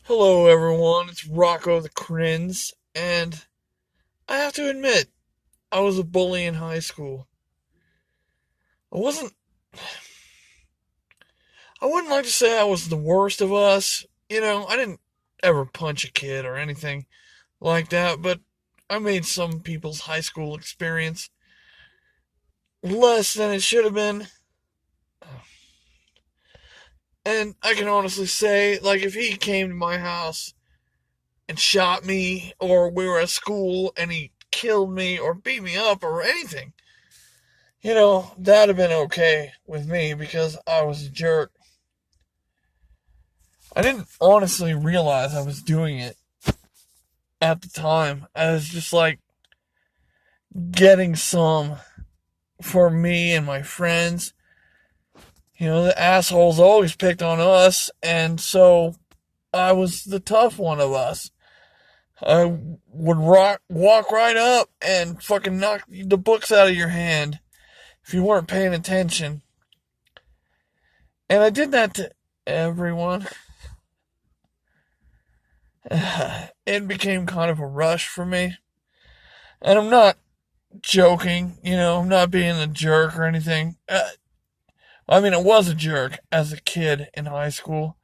Hello, everyone. It's Rocco the Crins, and I have to admit, I was a bully in high school. I wasn't. I wouldn't like to say I was the worst of us. I didn't ever punch a kid or anything like that, but I made some people's high school experience less than it should have been. And I can honestly say, like, if he came to my house and shot me, or we were at school and he killed me or beat me up or anything, that'd have been okay with me because I was a jerk. I didn't honestly realize I was doing it at the time. I was just like getting some for me and my friends. The assholes always picked on us, and so I was the tough one of us. I would walk right up and fucking knock the books out of your hand if you weren't paying attention. And I did that to everyone. It became kind of a rush for me. And I'm not joking, I'm not being a jerk or anything. I was a jerk as a kid in high school.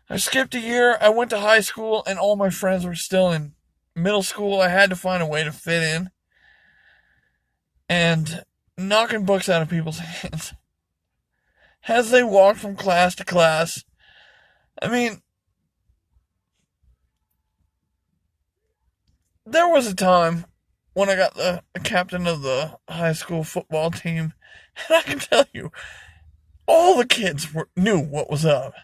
I skipped a year, I went to high school, and all my friends were still in middle school. I had to find a way to fit in. And knocking books out of people's hands as they walked from class to class. I mean, there was a time when I got the captain of the high school football team, and I can tell you, all the kids knew what was up.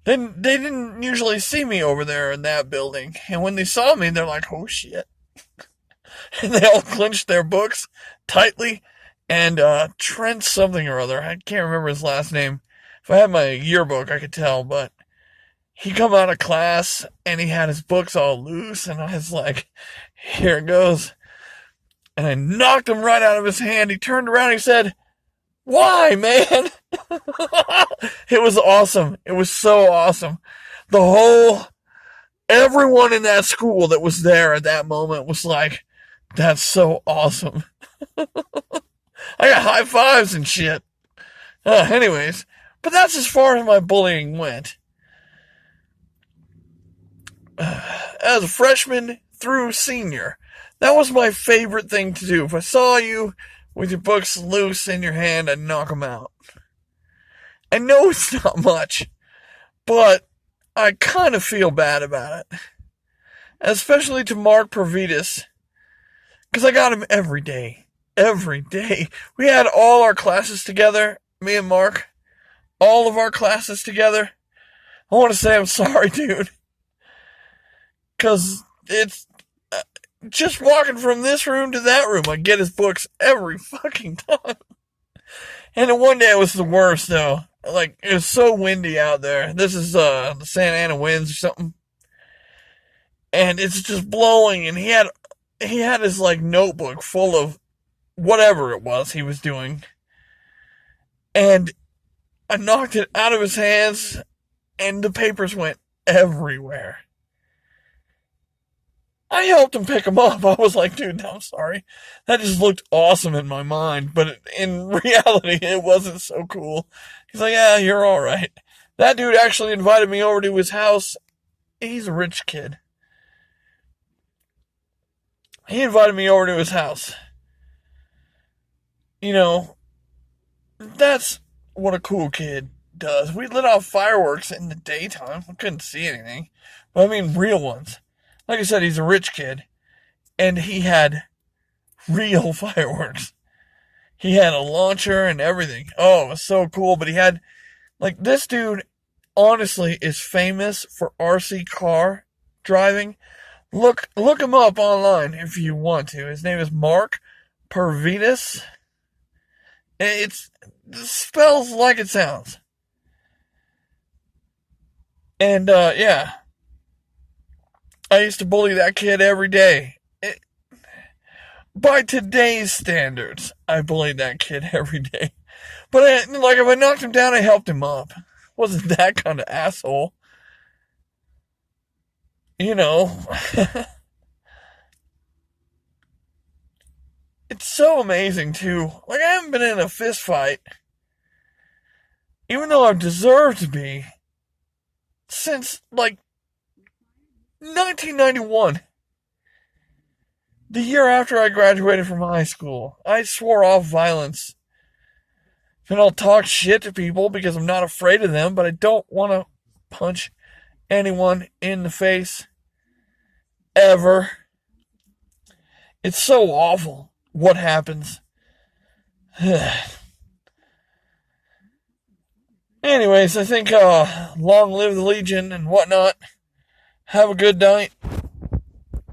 They didn't usually see me over there in that building, and when they saw me, they're like, "Oh shit!" And they all clenched their books tightly. And Trent something or other, I can't remember his last name. If I had my yearbook, I could tell, but he come out of class and he had his books all loose, and I was like, "Here it goes." And I knocked him right out of his hand. He turned around and he said, "Why, man?" It was awesome. It was so awesome. Everyone in that school that was there at that moment was like, "That's so awesome." I got high fives and shit. Anyways, but that's as far as my bullying went. As a freshman through senior, that was my favorite thing to do. If I saw you with your books loose in your hand, I'd knock them out. I know it's not much, but I kind of feel bad about it. Especially to Mark Provitas, because I got him every day. Every day. We had all our classes together, me and Mark. All of our classes together. I want to say I'm sorry, dude. Because it's just walking from this room to that room, I get his books every fucking time. And then one day it was the worst, though. Like, it was so windy out there. This is the Santa Ana winds or something. And it's just blowing, and he had his, like, notebook full of whatever it was he was doing. And I knocked it out of his hands, and the papers went everywhere. I helped him pick them up. I was like, "Dude, no, I'm sorry. That just looked awesome in my mind, but in reality, it wasn't so cool." He's like, "Yeah, you're alright." That dude actually invited me over to his house. He's a rich kid. He invited me over to his house. That's what a cool kid does. We lit off fireworks in the daytime. I couldn't see anything. But I mean, real ones. Like I said, he's a rich kid. And he had real fireworks. He had a launcher and everything. Oh, it was so cool. But he had, like, this dude, honestly, is famous for RC car driving. Look him up online if you want to. His name is Mark Pervitas. It spells like it sounds. And, yeah. I used to bully that kid every day. By today's standards, I bullied that kid every day. But, if I knocked him down, I helped him up. Wasn't that kind of asshole. you know, it's so amazing too. Like, I haven't been in a fist fight, even though I've deserved to be, since like 1991, the year after I graduated from high school. I swore off violence. And I'll talk shit to people because I'm not afraid of them, but I don't want to punch anyone in the face ever. It's so awful what happens. Anyways, I think long live the Legion and whatnot. Have a good night.